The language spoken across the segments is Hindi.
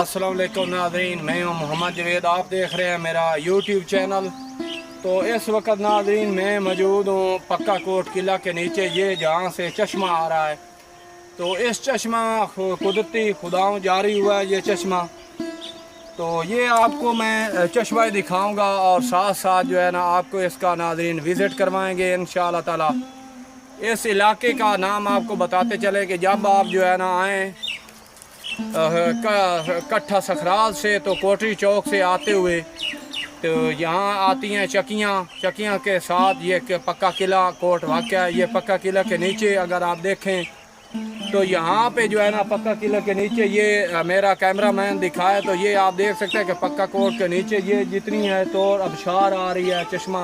अस्सलाम वालेकुम नाज़रीन, मैं हूं मोहम्मद जवेद। आप देख रहे हैं मेरा यूट्यूब चैनल। तो इस वक्त नाज़रीन मैं मौजूद हूं पक्का कोट किला के नीचे, ये जहां से चश्मा आ रहा है। तो इस चश्मा कुदरती खुदाओं जारी हुआ है ये चश्मा। तो ये आपको मैं चश्मा दिखाऊंगा और साथ साथ जो है ना आपको इसका नाज़रीन विज़िट करवाएंगे इंशाअल्लाह ताला। इस इलाके का नाम आपको बताते चले कि जब आप जो है ना आएँ कट्ठा सखराल से, तो कोटरी चौक से आते हुए तो यहाँ आती हैं चकियाँ के साथ ये पक्का किला कोट वाक़या है। ये पक्का किला के नीचे अगर आप देखें तो यहाँ पे जो है ना पक्का किला के नीचे ये मेरा कैमरामैन दिखाया, तो ये आप देख सकते हैं कि पक्का कोट के नीचे ये जितनी है तो अबशार आ रही है, चश्मा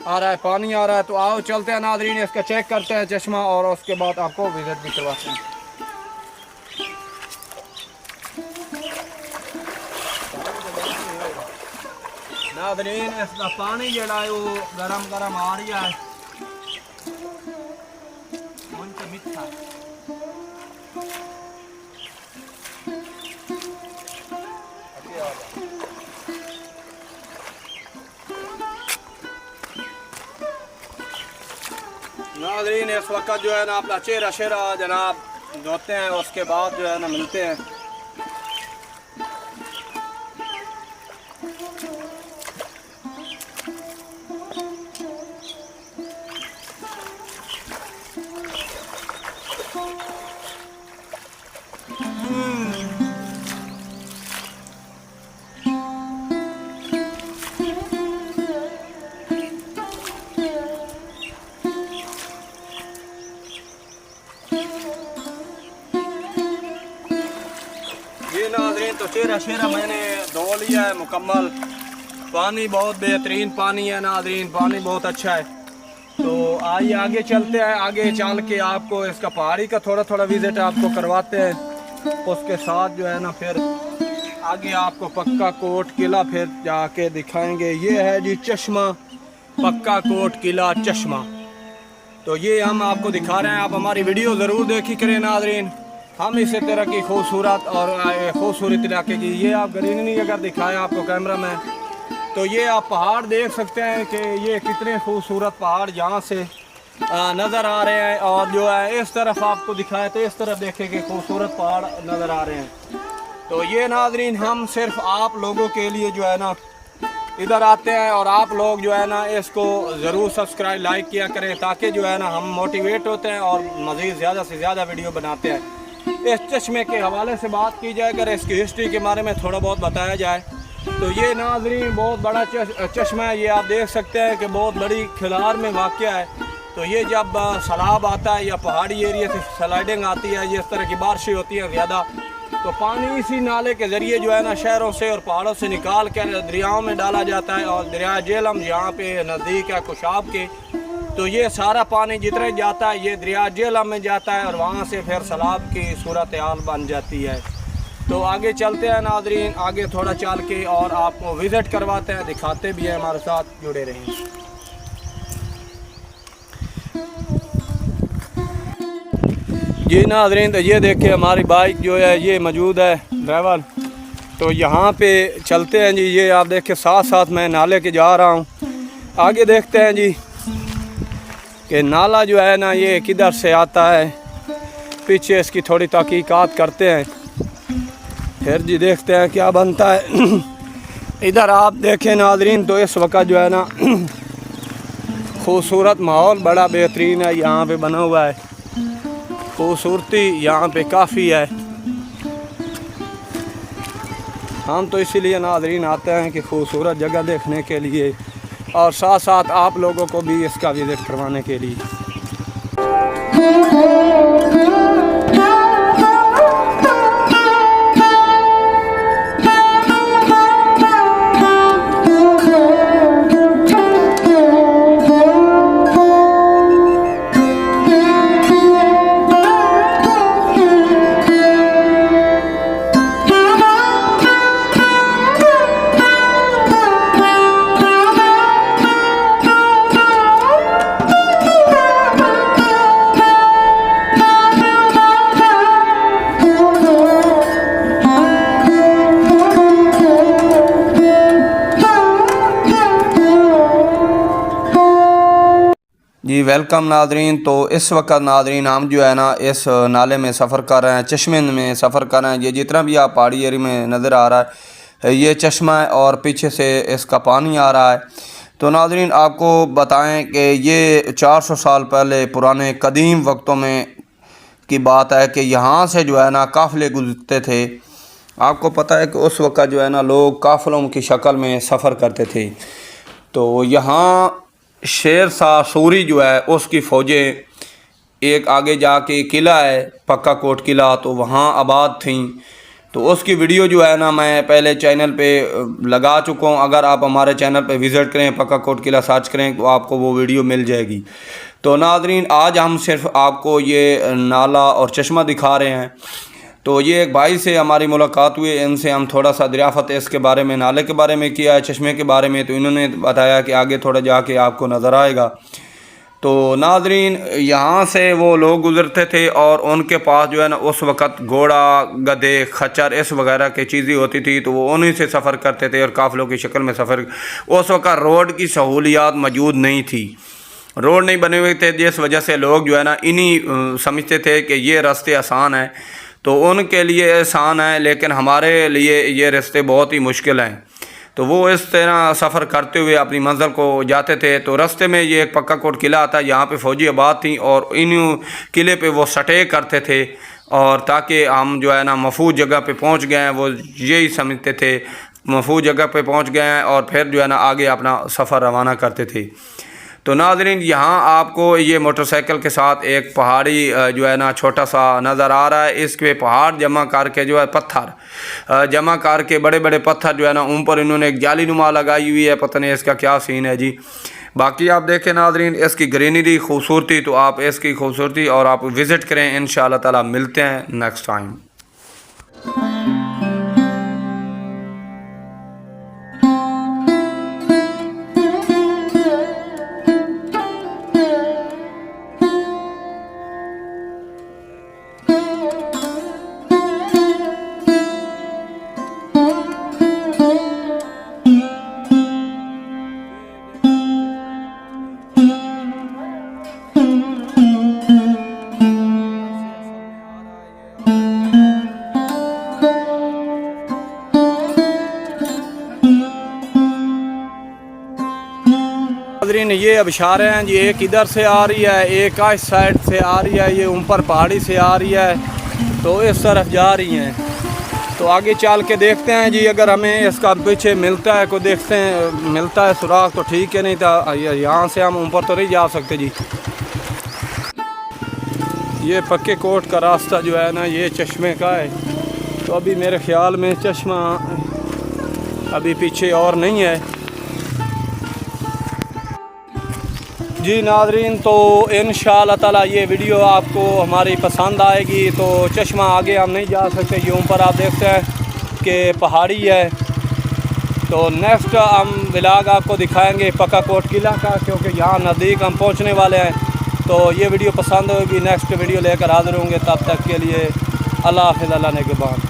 आ रहा है, पानी आ रहा है। तो आओ चलते हैं नाज़रीन, इसका चेक करते हैं चश्मा और उसके बाद आपको विज़िट भी करवाते हैं। नाज़रीन इसका पानी जड़ा है वो गरम आ रहा है, मीठा। नाज़रीन इस वक्त जो है ना अपना चेहरा शेरा जनाब धोते हैं, उसके बाद जो है ना मिलते हैं। ये नाज़रीन तो चेहरा शेरा मैंने धो लिया है मुकम्मल। पानी बहुत बेहतरीन पानी है नाज़रीन, पानी बहुत अच्छा है। तो आइए आगे चलते हैं, आगे चल के आपको इसका पहाड़ी का थोड़ा विज़िट आपको करवाते हैं। उसके साथ जो है ना फिर आगे आपको पक्का कोट किला फिर जाके दिखाएंगे। ये है जी चश्मा, पक्का कोट किला चश्मा। तो ये हम आपको दिखा रहे हैं, आप हमारी वीडियो ज़रूर देखी करें नाज़रीन। हम इसी तरह की खूबसूरत और खूबसूरत इलाके की ये आप ग्रीनरी अगर दिखाएं आपको कैमरा में, तो ये आप पहाड़ देख सकते हैं कि ये कितने खूबसूरत पहाड़ यहाँ से नज़र आ रहे हैं। और जो है इस तरफ आपको दिखाए तो इस तरफ देखें कि खूबसूरत पहाड़ नज़र आ रहे हैं। तो ये नाज़रीन हम सिर्फ आप लोगों के लिए जो है ना इधर आते हैं, और आप लोग जो है ना इसको ज़रूर सब्सक्राइब लाइक किया करें, ताकि जो है ना हम मोटिवेट होते हैं और मज़ीद ज़्यादा से ज़्यादा वीडियो बनाते हैं। इस चश्मे के हवाले से बात की जाए, अगर इसकी हिस्ट्री के बारे में थोड़ा बहुत बताया जाए, तो ये नाज़रीन बहुत बड़ा चश्मा है। ये आप देख सकते हैं कि बहुत बड़ी खिलार में वाक़या है। तो ये जब सैलाब आता है या पहाड़ी एरिया से स्लाइडिंग आती है, ये इस तरह की बारिशें होती हैं ज़्यादा, तो पानी इसी नाले के ज़रिए जो है ना शहरों से और पहाड़ों से निकाल कर दरियाओं में डाला जाता है। और दरिया झेलम यहाँ पे नज़दीक है कुशाब के, तो ये सारा पानी जितना जाता है ये दरिया झेलम में जाता है और वहाँ से फिर सैलाब की सूरत हाल बन जाती है। तो आगे चलते हैं नाज़रीन, आगे थोड़ा चल के और आपको विज़िट करवाते हैं, दिखाते भी हैं, हमारे साथ जुड़े रहें। जी नाज़रीन तो ये देखिए हमारी बाइक जो है ये मौजूद है ड्राइवर। तो यहाँ पे चलते हैं जी, ये आप देखिए साथ साथ मैं नाले के जा रहा हूँ। आगे देखते हैं जी कि नाला जो है ना ये किधर से आता है, पीछे इसकी थोड़ी तहकीकात करते हैं, फिर जी देखते हैं क्या बनता है। इधर आप देखें नाज़रीन तो इस वक्त जो है ना खूबसूरत माहौल बड़ा बेहतरीन है यहाँ पे बना हुआ है, खूबसूरती यहाँ पे काफ़ी है। हम तो इसीलिए नाज़रीन आते हैं कि खूबसूरत जगह देखने के लिए और साथ साथ आप लोगों को भी इसका विज़िट करवाने के लिए। जी वेलकम नादरीन। तो इस वक्त नादरीन हम जो है ना इस नाले में सफ़र कर रहे हैं, चश्मे में सफ़र कर रहे हैं। ये जितना भी आप पहाड़ी एरिया में नज़र आ रहा है ये चश्मा है और पीछे से इसका पानी आ रहा है। तो नादरीन आपको बताएं कि ये 400 साल पहले पुराने कदीम वक्तों में की बात है कि यहाँ से जो है ना काफ़िले गुजरते थे। आपको पता है कि उस वक्त जो है ना लोग काफ़िलों की शक्ल में सफ़र करते थे। तो यहाँ शेर शाह सूरी जो है उसकी फ़ौजें, एक आगे जाके किला है पक्का कोट किला, तो वहाँ आबाद थीं। तो उसकी वीडियो जो है ना मैं पहले चैनल पे लगा चुका हूँ। अगर आप हमारे चैनल पे विज़िट करें, पक्का कोट किला सर्च करें तो आपको वो वीडियो मिल जाएगी। तो नादरीन आज हम सिर्फ आपको ये नाला और चश्मा दिखा रहे हैं। तो ये एक भाई से हमारी मुलाकात हुई, इनसे हम थोड़ा सा दरियाफ़त इसके बारे में, नाले के बारे में किया है, चश्मे के बारे में। तो इन्होंने बताया कि आगे थोड़ा जाके आपको नज़र आएगा। तो नादरीन यहाँ से वो लोग गुज़रते थे और उनके पास जो है ना उस वक़्त घोड़ा, गधे, खच्चर इस वगैरह की चीज़ें होती थी। तो वो उन्हीं से सफ़र करते थे और काफ़िलों की शक्ल में सफ़र। उस वक़्त रोड की सहूलियात मौजूद नहीं थी, रोड नहीं बने हुए थे, जिस वजह से लोग जो है ना इन्हीं समझते थे कि ये रास्ते आसान हैं। तो उनके लिए आसान है, लेकिन हमारे लिए ये रास्ते बहुत ही मुश्किल हैं। तो वो इस तरह सफ़र करते हुए अपनी मंजिल को जाते थे। तो रास्ते में ये एक पक्का कोट किला आता है, यहाँ पे फ़ौजी आबाद थी और इन किले पे वो सटे करते थे और ताकि हम जो है ना महफूज जगह पे पहुँच गए हैं, वो यही समझते थे महफूज जगह पे पहुँच गए हैं और फिर जो है ना आगे अपना सफ़र रवाना करते थे। तो नाज़रीन यहाँ आपको ये मोटरसाइकिल के साथ एक पहाड़ी जो है ना छोटा सा नज़र आ रहा है। इसके पहाड़ जमा करके जो है पत्थर जमा करके बड़े बड़े पत्थर जो है ना ऊपर इन्होंने एक जाली नुमा लगाई हुई है। पता नहीं इसका क्या सीन है जी। बाकी आप देखें नाज़रीन इसकी ग्रीनरी खूबसूरती, तो आप इसकी खूबसूरती और आप विज़िट करें। इंशाअल्लाह ताला मिलते हैं नेक्स्ट टाइम। नाज़रीन ये अबशारें हैं जी, एक इधर से आ रही है, एक इस साइड से आ रही है, ये ऊपर पहाड़ी से आ रही है, तो इस तरफ जा रही हैं। तो आगे चल के देखते हैं जी, अगर हमें इसका पीछे मिलता है को देखते हैं मिलता है सुराग तो ठीक है, नहीं तो यहाँ से हम ऊपर तो नहीं जा सकते जी। ये पक्के कोट का रास्ता जो है ना ये चश्मे का है। तो अभी मेरे ख्याल में चश्मा अभी पीछे और नहीं है जी। नाज़रीन तो इंशाअल्लाह ताला ये वीडियो आपको हमारी पसंद आएगी। तो चश्मा आगे हम नहीं जा सकते, ये ऊपर आप देखते हैं कि पहाड़ी है। तो नेक्स्ट हम व्लॉग आपको दिखाएंगे पक्का कोट किला का, क्योंकि यहाँ नज़दीक हम पहुँचने वाले हैं। तो ये वीडियो पसंद होगी, नेक्स्ट वीडियो लेकर हाज़िर होंगे। तब तक के लिए अल्लाह हाफ़िज़, अल्लाह ने के बाद।